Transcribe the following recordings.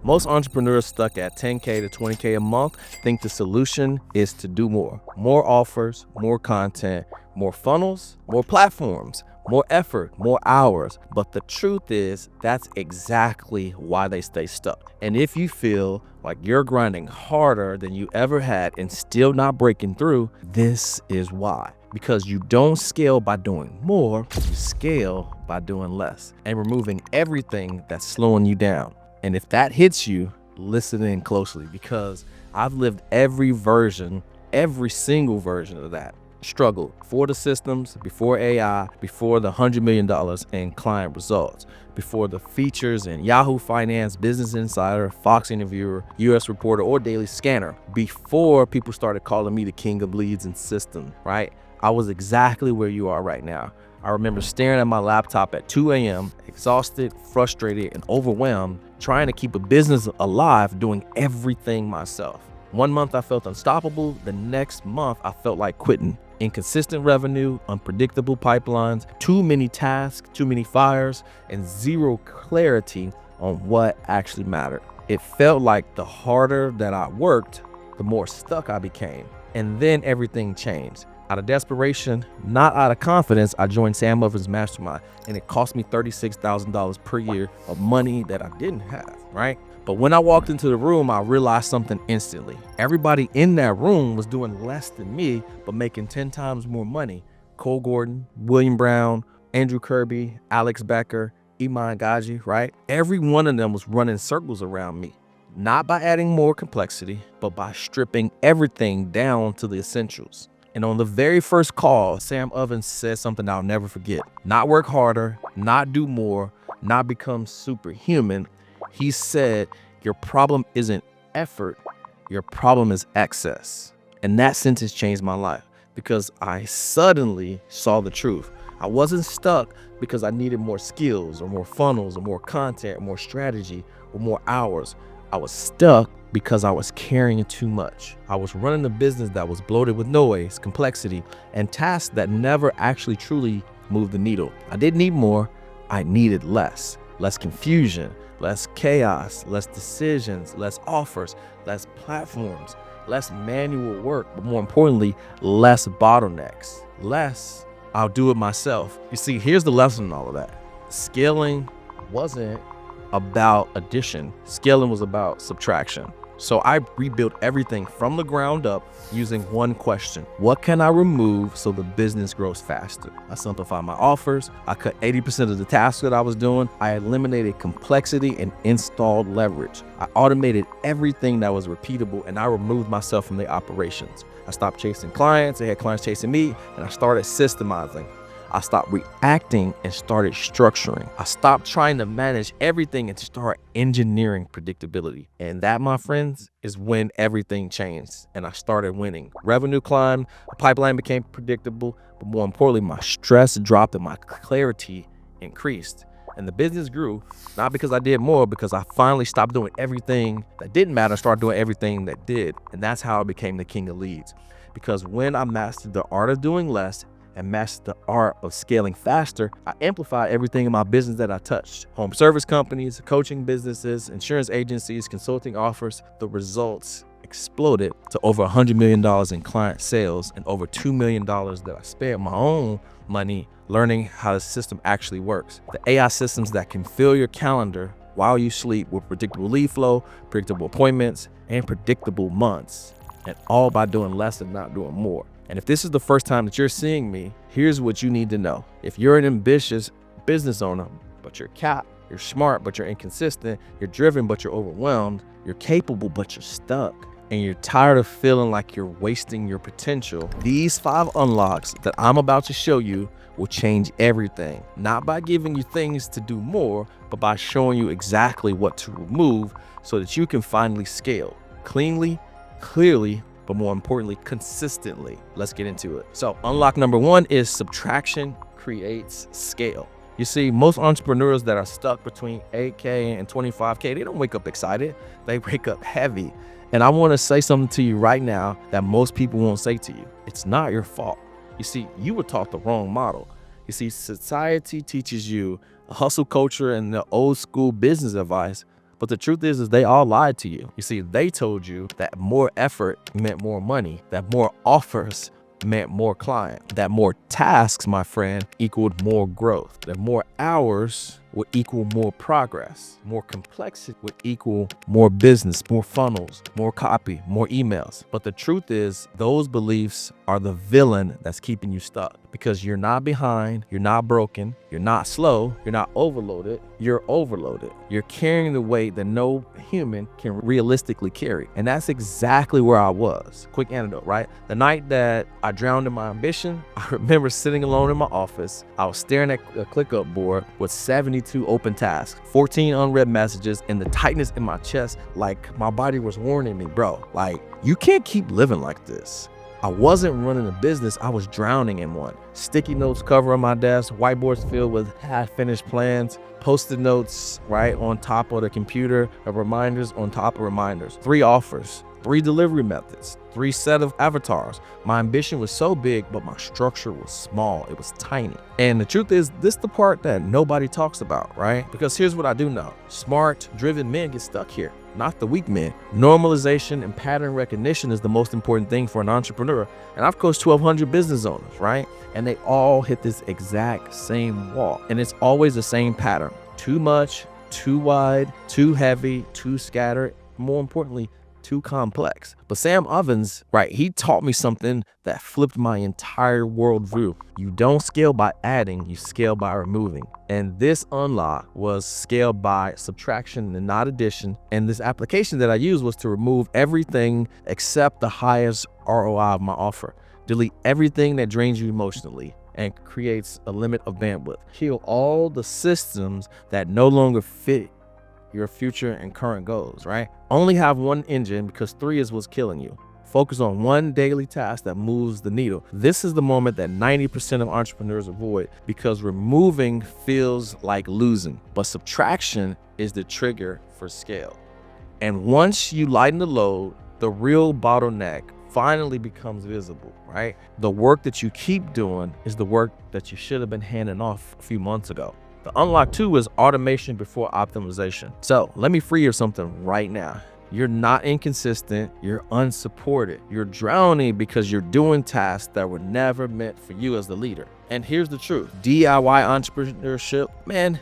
Most entrepreneurs stuck at 10K to 20K a month think the solution is to do more. More offers, more content, more funnels, more platforms, more effort, more hours. But the truth is, that's exactly why they stay stuck. And if you feel like you're grinding harder than you ever had and still not breaking through, this is why. Because you don't scale by doing more, you scale by doing less and removing everything that's slowing you down. And if that hits you, listen in closely, because I've lived every single version of that. Struggled before the systems, before AI, before the $100 million in client results, before the features in Yahoo Finance, Business Insider, Fox Interviewer, US Reporter, or Daily Scanner, before people started calling me the king of leads and system, right? I was exactly where you are right now. I remember staring at my laptop at 2 a.m., exhausted, frustrated, and overwhelmed, trying to keep a business alive, doing everything myself. One month I felt unstoppable. The next month I felt like quitting. Inconsistent revenue, unpredictable pipelines, too many tasks, too many fires, and zero clarity on what actually mattered. It felt like the harder that I worked, the more stuck I became. And then everything changed. Out of desperation, not out of confidence, I joined Sam Ovens' mastermind, and it cost me $36,000 per year of money that I didn't have, right? But when I walked into the room, I realized something instantly. Everybody in that room was doing less than me, but making 10 times more money. Cole Gordon, William Brown, Andrew Kirby, Alex Becker, Iman Gaji, right? Every one of them was running circles around me. Not by adding more complexity, but by stripping everything down to the essentials. And on the very first call, Sam Ovens said something I'll never forget. Not work harder, not do more, not become superhuman. He said, your problem isn't effort, your problem is excess. And that sentence changed my life, because I suddenly saw the truth. I wasn't stuck because I needed more skills or more funnels or more content or more strategy or more hours. I was stuck because I was carrying too much. I was running a business that was bloated with noise, complexity, and tasks that never actually truly moved the needle. I didn't need more, I needed less. Less confusion, less chaos, less decisions, less offers, less platforms, less manual work, but more importantly, less bottlenecks. Less, I'll do it myself. You see, here's the lesson in all of that. Scaling wasn't about addition. Scaling was about subtraction. So I rebuilt everything from the ground up using one question. What can I remove so the business grows faster? I simplified my offers. I cut 80% of the tasks that I was doing. I eliminated complexity and installed leverage. I automated everything that was repeatable, and I removed myself from the operations. I stopped chasing clients. I had clients chasing me, and I started systemizing. I stopped reacting and started structuring. I stopped trying to manage everything and start engineering predictability. And that, my friends, is when everything changed and I started winning. Revenue climbed, the pipeline became predictable, but more importantly, my stress dropped and my clarity increased. And the business grew, not because I did more, because I finally stopped doing everything that didn't matter and started doing everything that did. And that's how I became the king of leads. Because when I mastered the art of doing less and mastered the art of scaling faster, I amplified everything in my business that I touched. Home service companies, coaching businesses, insurance agencies, consulting offers. The results exploded to over $100 million in client sales and over $2 million that I spared my own money learning how the system actually works. The AI systems that can fill your calendar while you sleep with predictable lead flow, predictable appointments, and predictable months. And all by doing less and not doing more. And if this is the first time that you're seeing me, here's what you need to know. If you're an ambitious business owner, but you're capped, you're smart, but you're inconsistent, you're driven, but you're overwhelmed, you're capable, but you're stuck, and you're tired of feeling like you're wasting your potential, these 5 unlocks that I'm about to show you will change everything. Not by giving you things to do more, but by showing you exactly what to remove so that you can finally scale cleanly, clearly, but more importantly, consistently. Let's get into it. So unlock number 1 is subtraction creates scale. You see, most entrepreneurs that are stuck between 8K and 25K, they don't wake up excited. They wake up heavy. And I want to say something to you right now that most people won't say to you. It's not your fault. You see, you were taught the wrong model. You see, society teaches you a hustle culture and the old school business advice, But the truth is they all lied to you. You see, they told you that more effort meant more money, that more offers meant more client, that more tasks, my friend, equaled more growth, that more hours would equal more progress, more complexity would equal more business, more funnels, more copy, more emails. But the truth is those beliefs are the villain that's keeping you stuck, because you're not behind, you're not broken, you're not slow, you're not overloaded, you're overloaded. You're carrying the weight that no human can realistically carry. And that's exactly where I was. Quick anecdote, right? The night that I drowned in my ambition, I remember sitting alone in my office. I was staring at a ClickUp board with 72 open tasks, 14 unread messages, and the tightness in my chest, like my body was warning me, bro, like, you can't keep living like this. I wasn't running a business, I was drowning in one. Sticky notes covering my desk, whiteboards filled with half-finished plans, Post-it notes right on top of the computer, of reminders on top of reminders, 3 offers, 3 delivery methods, 3 set of avatars. My ambition was so big, but my structure was small. It was tiny. And the truth is, this is the part that nobody talks about, right? Because here's what I do know. Smart, driven men get stuck here, not the weak men. Normalization and pattern recognition is the most important thing for an entrepreneur. And I've coached 1,200 business owners, right? And they all hit this exact same wall. And it's always the same pattern. Too much, too wide, too heavy, too scattered. More importantly, too complex. But Sam Ovens, right, he taught me something that flipped my entire worldview. You don't scale by adding, you scale by removing. And this unlock was scaled by subtraction and not addition. And this application that I used was to remove everything except the highest ROI of my offer. Delete everything that drains you emotionally and creates a limit of bandwidth. Kill all the systems that no longer fit your future and current goals, right? Only have one engine, because 3 is what's killing you. Focus on one daily task that moves the needle. This is the moment that 90% of entrepreneurs avoid, because removing feels like losing, but subtraction is the trigger for scale. And once you lighten the load, the real bottleneck finally becomes visible, right? The work that you keep doing is the work that you should have been handing off a few months ago. The unlock 2 is automation before optimization. So let me free you of something right now. You're not inconsistent, you're unsupported. You're drowning because you're doing tasks that were never meant for you as the leader. And here's the truth, DIY entrepreneurship, man,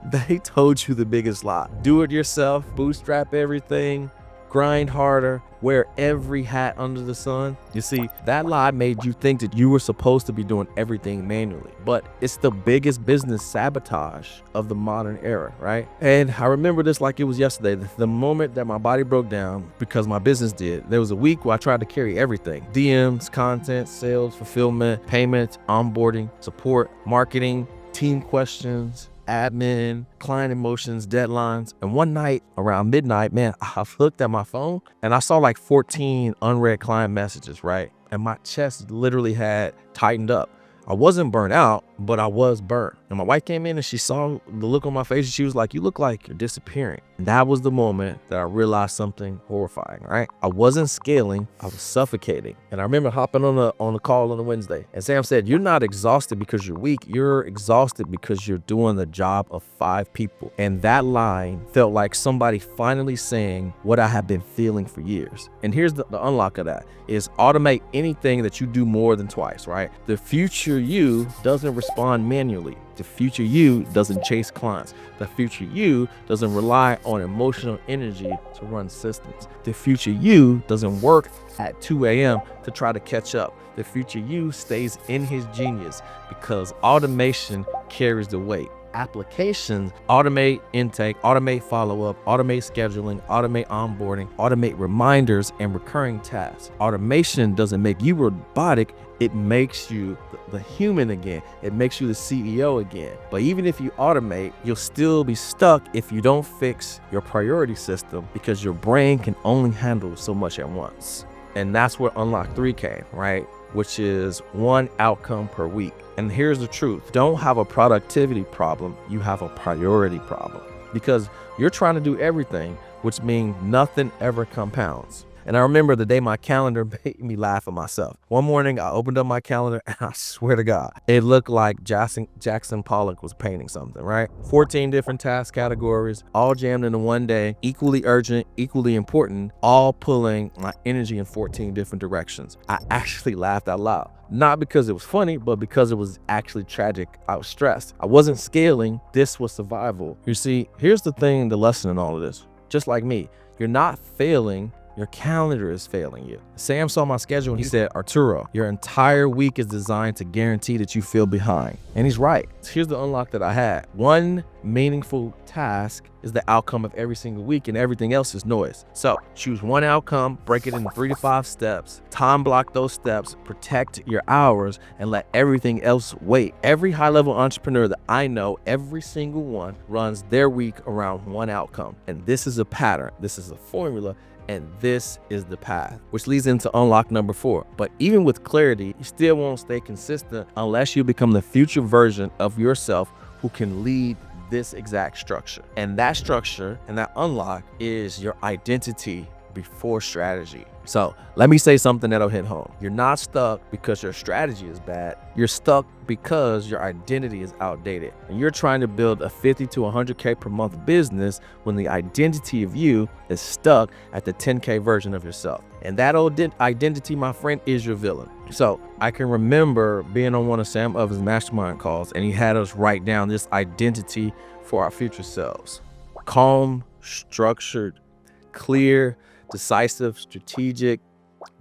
they told you the biggest lie. Do it yourself, bootstrap everything, grind harder, wear every hat under the sun. You see, that lie made you think that you were supposed to be doing everything manually, but it's the biggest business sabotage of the modern era, right? And I remember this like it was yesterday, the moment that my body broke down because my business did. There was a week where I tried to carry everything: DMs, content, sales, fulfillment, payments, onboarding, support, marketing, team questions, admin, client emotions, deadlines. And one night around midnight, man, I looked at my phone and I saw like 14 unread client messages, right? And my chest literally had tightened up. I wasn't burnt out, but I was burnt. And my wife came in and she saw the look on my face and she was like, "You look like you're disappearing." And that was the moment that I realized something horrifying, right? I wasn't scaling, I was suffocating. And I remember hopping on a call on a Wednesday, and Sam said, "You're not exhausted because you're weak, you're exhausted because you're doing the job of 5 people." And that line felt like somebody finally saying what I have been feeling for years. And here's the unlock of that is automate anything that you do more than twice, right? The future you doesn't respond manually. The future you doesn't chase clients. The future you doesn't rely on emotional energy to run systems. The future you doesn't work at 2 a.m. to try to catch up. The future you stays in his genius because automation carries the weight. Applications automate intake, automate follow-up, automate scheduling, automate onboarding, automate reminders and recurring tasks. Automation doesn't make you robotic, it makes you the human again. It makes you the CEO again. But even if you automate, you'll still be stuck if you don't fix your priority system, because your brain can only handle so much at once. And that's where unlock 3 came, right? Which is 1 outcome per week. And here's the truth. Don't have a productivity problem, you have a priority problem. Because you're trying to do everything, which means nothing ever compounds. And I remember the day my calendar made me laugh at myself. One morning, I opened up my calendar and I swear to God, it looked like Jackson Pollock was painting something, right? 14 different task categories, all jammed into one day, equally urgent, equally important, all pulling my energy in 14 different directions. I actually laughed out loud. Not because it was funny, but because it was actually tragic. I was stressed. I wasn't scaling. This was survival. You see, here's the thing, the lesson in all of this. Just like me, you're not failing. Your calendar is failing you. Sam saw my schedule and he said, Arturo, your entire week is designed to guarantee that you feel behind. And he's right. Here's the unlock that I had. One meaningful task is the outcome of every single week, and everything else is noise. So choose one outcome, break it into 3 to 5 steps, time block those steps, protect your hours, and let everything else wait. Every high-level entrepreneur that I know, every single one, runs their week around one outcome. And this is a pattern. This is a formula. And this is the path, which leads into unlock number 4. But even with clarity, you still won't stay consistent unless you become the future version of yourself who can lead this exact structure. And that structure and that unlock is your identity before strategy. So let me say something that'll hit home. You're not stuck because your strategy is bad. You're stuck because your identity is outdated. And you're trying to build a 50 to 100K per month business when the identity of you is stuck at the 10K version of yourself. And that old identity, my friend, is your villain. So I can remember being on one of Sam Ovens' mastermind calls, and he had us write down this identity for our future selves. Calm, structured, clear, decisive, strategic,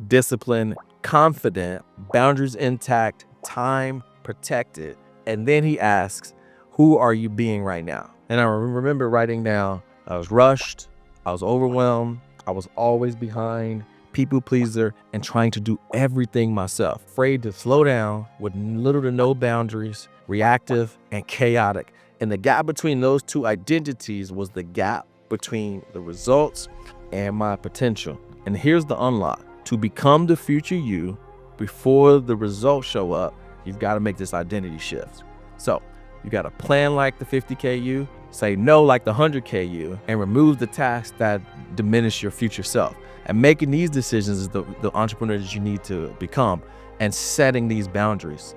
disciplined, confident, boundaries intact, time protected. And then he asks, who are you being right now? And I remember writing down, I was rushed, I was overwhelmed, I was always behind, people pleaser, and trying to do everything myself. Afraid to slow down with little to no boundaries, reactive and chaotic. And the gap between those two identities was the gap between the results and my potential. And here's the unlock. To become the future you before the results show up, you've got to make this identity shift. So you got to plan like the 50K you, say no like the 100K you, and remove the tasks that diminish your future self. And making these decisions is the entrepreneur that you need to become, and setting these boundaries.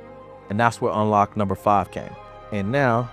And that's where unlock number 5 came. And now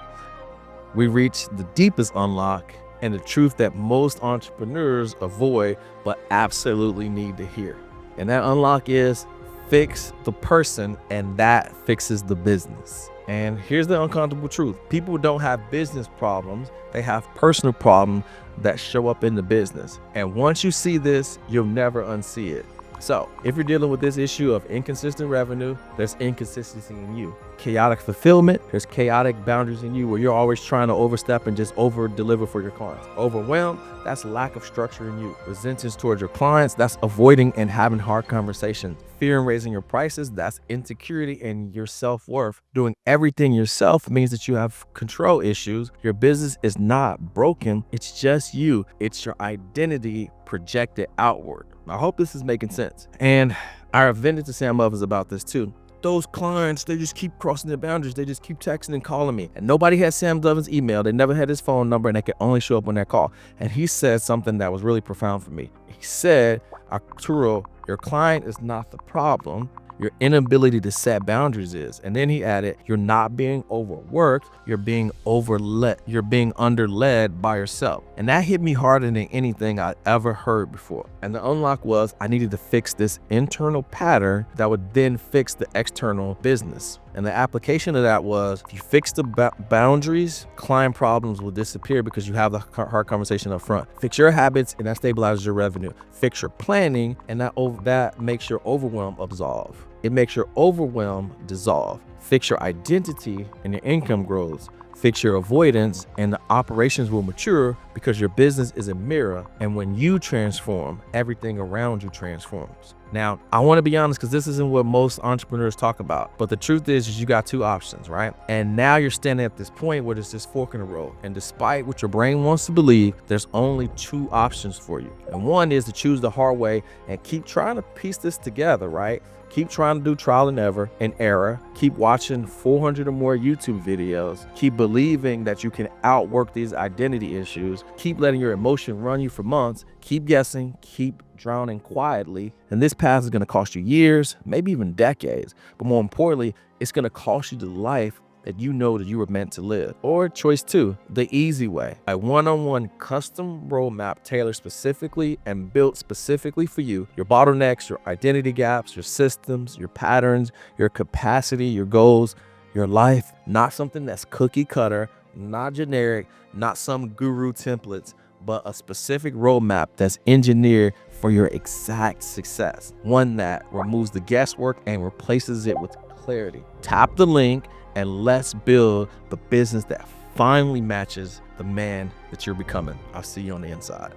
we reach the deepest unlock, and the truth that most entrepreneurs avoid but absolutely need to hear. And that unlock is fix the person, and that fixes the business. And here's the uncomfortable truth. People don't have business problems. They have personal problems that show up in the business. And once you see this, you'll never unsee it. So if you're dealing with this issue of inconsistent revenue, there's inconsistency in you. Chaotic fulfillment, there's chaotic boundaries in you where you're always trying to overstep and just over deliver for your clients. Overwhelmed, that's lack of structure in you. Resistance towards your clients, that's avoiding and having hard conversations. Fear in raising your prices, that's insecurity in your self-worth. Doing everything yourself means that you have control issues. Your business is not broken, it's just you. It's your identity projected outward. I hope this is making sense. And I vented to Sam Ovens about this too. Those clients, they just keep crossing their boundaries. They just keep texting and calling me. And nobody had Sam Ovens' email. They never had his phone number, and they could only show up on that call. And he said something that was really profound for me. He said, Arturo, your client is not the problem. Your inability to set boundaries is. And then he added, you're not being overworked, you're being overled, you're being underled by yourself. And that hit me harder than anything I ever heard before. And the unlock was I needed to fix this internal pattern that would then fix the external business. And the application of that was, if you fix the boundaries, client problems will disappear because you have the hard conversation up front. Fix your habits, and that stabilizes your revenue. Fix your planning, and that makes your overwhelm absolve. It makes your overwhelm dissolve. Fix your identity, and your income grows. Fix your avoidance, and the operations will mature because your business is a mirror. And when you transform, everything around you transforms. Now, I want to be honest because this isn't what most entrepreneurs talk about. But the truth is you got 2 options, right? And now you're standing at this point where there's this fork in the road. And despite what your brain wants to believe, there's only 2 options for you. And one is to choose the hard way and keep trying to piece this together, right? Keep trying to do trial and error. Keep watching 400 or more YouTube videos. Keep believing that you can outwork these identity issues. Keep letting your emotion run you for months. Keep guessing. Keep drowning quietly. And this path is going to cost you years, maybe even decades. But more importantly, it's going to cost you the life that you know that you were meant to live. Or choice two, the easy way, a one-on-one custom roadmap tailored specifically and built specifically for you, your bottlenecks, your identity gaps, your systems, your patterns, your capacity, your goals, your life. Not something that's cookie cutter, not generic, not some guru templates, but a specific roadmap that's engineered for your exact success. One that removes the guesswork and replaces it with clarity. Tap the link and let's build the business that finally matches the man that you're becoming. I'll see you on the inside.